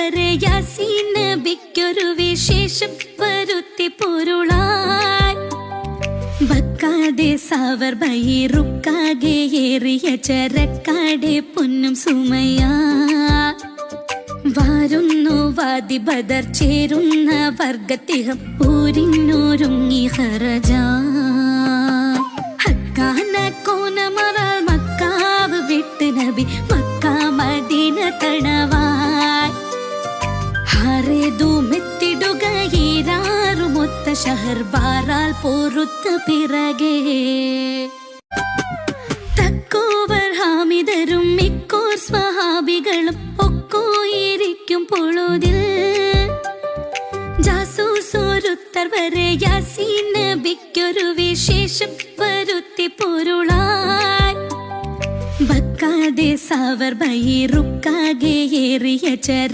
വരെ യാസീൻ നബിക്കൊരു വിശേഷം വരുത്തി പൊരുളായി. ബക്കാതെ സാവർ ബൈറുക്കാകെ ഏറിയ ചരക്കാടെ പൊന്നും സുമയ വാരുന്നു വാദി ബദർ ചേരുന്ന വർഗത്തിഹം ഊരിന്നൊരുങ്ങി ഹറജ. ഹക്കാന കോനമറാൽ മക്കാവ് വിട്ട് നബി മക്ക മദീന തണവായി. ഹാറേതുമെത്തിടുക ഏരാറുമൊത്ത ഷഹർ ബാറാൽ പൊറുത്ത പിറകെ. തക്കോവർ ഹാമിദരും മിക്കോർ സ്വഹാബികളും ഒക്കോയിരിക്കും പൊഴുതിൽ ജാസൂസോരുത്തർ വരെ യാസീൻ നബിക്കൊരു വിശേഷം വരുത്തി പൊരുളായി. ബക്കാതെ സാവർ ബൈറുക്കാകെ ഏറിയ ചര